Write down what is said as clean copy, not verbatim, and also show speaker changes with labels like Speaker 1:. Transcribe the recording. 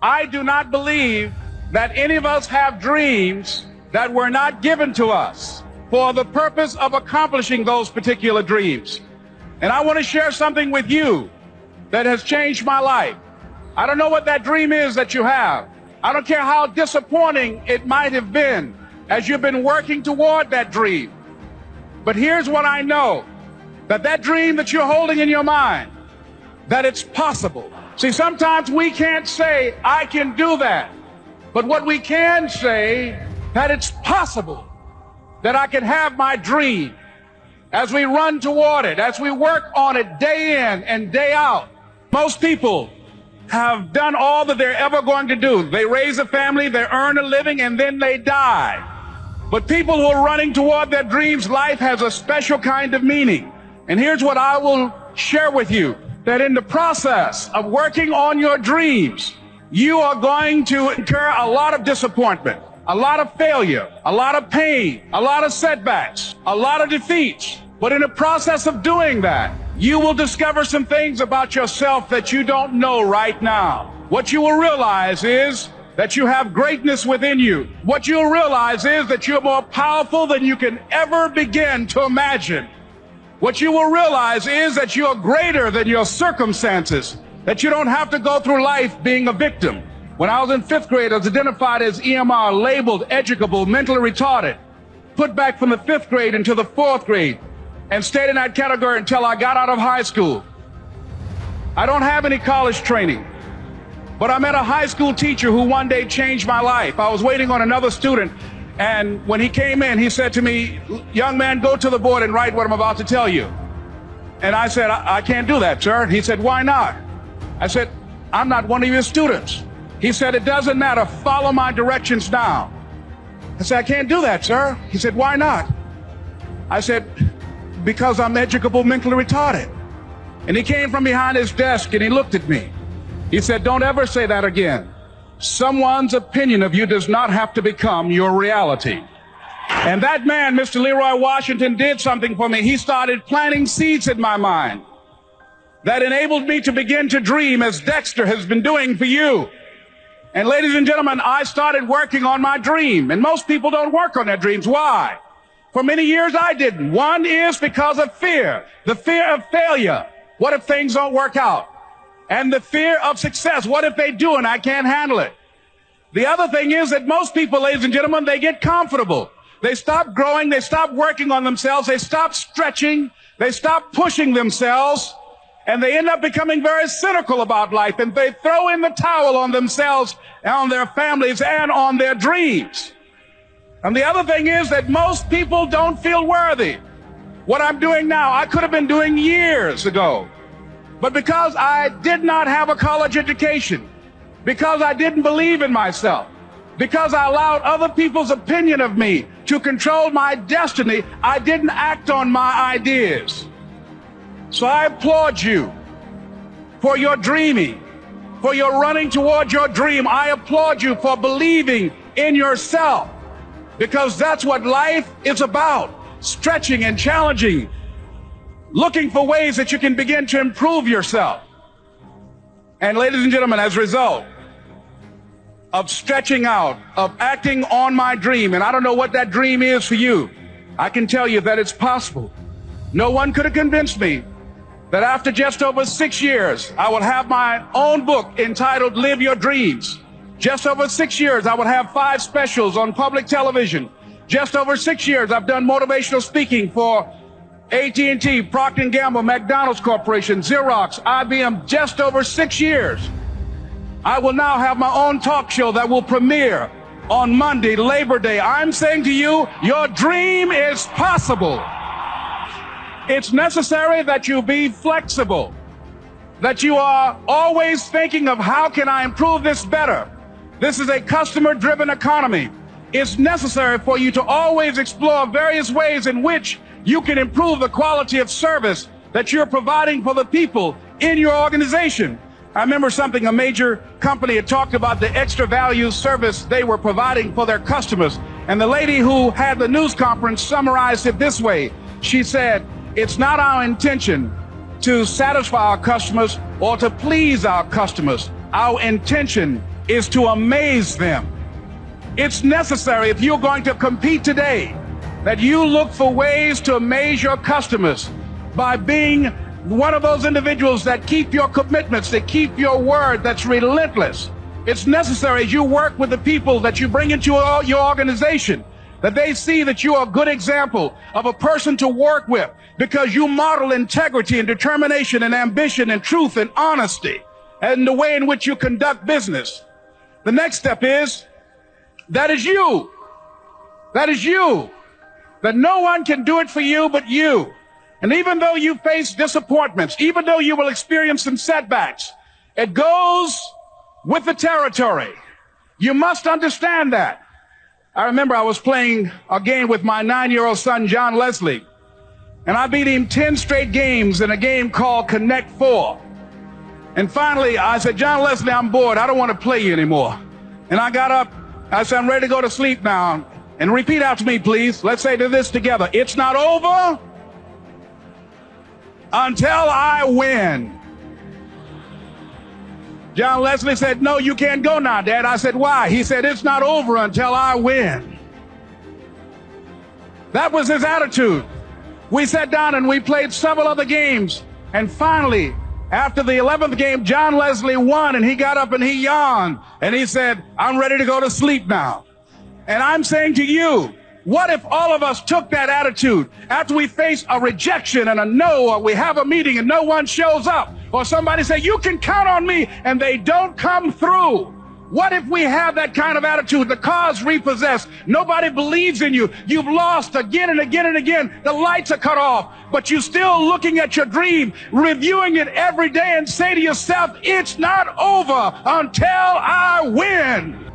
Speaker 1: I do not believe that any of us have dreams that were not given to us for the purpose of accomplishing those particular dreams. And I want to share something with you that has changed my life. I don't know what that dream is that you have. I don't care how disappointing it might have been as you've been working toward that dream. But here's what I know, that dream that you're holding in your mind, that it's possible. See, sometimes we can't say, I can do that. But what we can say, that it's possible that I can have my dream. As we run toward it, as we work on it day in and day out. Most people have done all that they're ever going to do. They raise a family, they earn a living, and then they die. But people who are running toward their dreams, life has a special kind of meaning. And here's what I will share with you, that in the process of working on your dreams, you are going to incur a lot of disappointment, a lot of failure, a lot of pain, a lot of setbacks, a lot of defeats. But in the process of doing that, you will discover some things about yourself that you don't know right now. What you will realize is that you have greatness within you. What you'll realize is that you're more powerful than you can ever begin to imagine. What you will realize is that you're greater than your circumstances, that you don't have to go through life being a victim. When I was in 5th grade, I was identified as EMR, labeled educable, mentally retarded, put back from the 5th grade into the 4th grade, and stayed in that category until I got out of high school. I don't have any college training, but I met a high school teacher who one day changed my life. I was waiting on another student, and when he came in, he said to me, young man, go to the board and write what I'm about to tell you. And I said, I can't do that, sir. He said, why not? I said, I'm not one of your students. He said, it doesn't matter, follow my directions now. I said, I can't do that, sir. He said, why not? I said, because I'm educable, mentally retarded. And he came from behind his desk and he looked at me. He said, don't ever say that again. Someone's opinion of you does not have to become your reality. And that man, Mr. Leroy Washington, did something for me. He started planting seeds in my mind that enabled me to begin to dream, as Dexter has been doing for you. And ladies and gentlemen, I started working on my dream. And most people don't work on their dreams. Why? For many years I didn't. One is because of fear. The fear of failure. What if things don't work out? And the fear of success. What if they do and I can't handle it? The other thing is that most people, ladies and gentlemen, they get comfortable. They stop growing. They stop working on themselves. They stop stretching. They stop pushing themselves. And they end up becoming very cynical about life. And they throw in the towel on themselves, and on their families, and on their dreams. And the other thing is that most people don't feel worthy. What I'm doing now, I could have been doing years ago. But because I did not have a college education, because I didn't believe in myself, because I allowed other people's opinion of me to control my destiny, I didn't act on my ideas. So I applaud you for your dreaming, for your running toward your dream. I applaud you for believing in yourself, because that's what life is about. Stretching and challenging, looking for ways that you can begin to improve yourself. And ladies and gentlemen, as a result of stretching out, of acting on my dream, and I don't know what that dream is for you, I can tell you that it's possible. No one could have convinced me that after just over 6 years, I will have my own book entitled Live Your Dreams. Just over 6 years, I would have 5 specials on public television. Just over 6 years, I've done motivational speaking for AT&T, Procter & Gamble, McDonald's Corporation, Xerox, IBM. Just over 6 years. I will now have my own talk show that will premiere on Monday, Labor Day. I'm saying to you, your dream is possible. It's necessary that you be flexible, that you are always thinking of how can I improve this better. This is a customer-driven economy. It's necessary for you to always explore various ways in which you can improve the quality of service that you're providing for the people in your organization. I remember something, a major company had talked about the extra value service they were providing for their customers. And the lady who had the news conference summarized it this way. She said, it's not our intention to satisfy our customers or to please our customers. Our intention is to amaze them. It's necessary, if you're going to compete today, that you look for ways to amaze your customers by being one of those individuals that keep your commitments, that keep your word, that's relentless. It's necessary as you work with the people that you bring into your organization, that they see that you are a good example of a person to work with, because you model integrity and determination and ambition and truth and honesty and the way in which you conduct business. The next step is, that is you. That is you. That no one can do it for you but you. And even though you face disappointments, even though you will experience some setbacks, it goes with the territory. You must understand that. I remember I was playing a game with my 9-year-old son, John Leslie, and I beat him 10 straight games in a game called Connect 4. And finally, I said, John Leslie, I'm bored. I don't want to play you anymore. And I got up. I said, I'm ready to go to sleep now. And repeat after me, please. Let's say this together. It's not over until I win. John Leslie said, no, you can't go now, Dad. I said, why? He said, it's not over until I win. That was his attitude. We sat down and we played several other games. And finally, after the 11th game, John Leslie won, and he got up and he yawned. And he said, I'm ready to go to sleep now. And I'm saying to you, what if all of us took that attitude after we face a rejection and a no, or we have a meeting and no one shows up, or somebody say, you can count on me, and they don't come through? What if we have that kind of attitude? The car's repossessed. Nobody believes in you. You've lost again and again and again. The lights are cut off, but you're still looking at your dream, reviewing it every day, and say to yourself, it's not over until I win.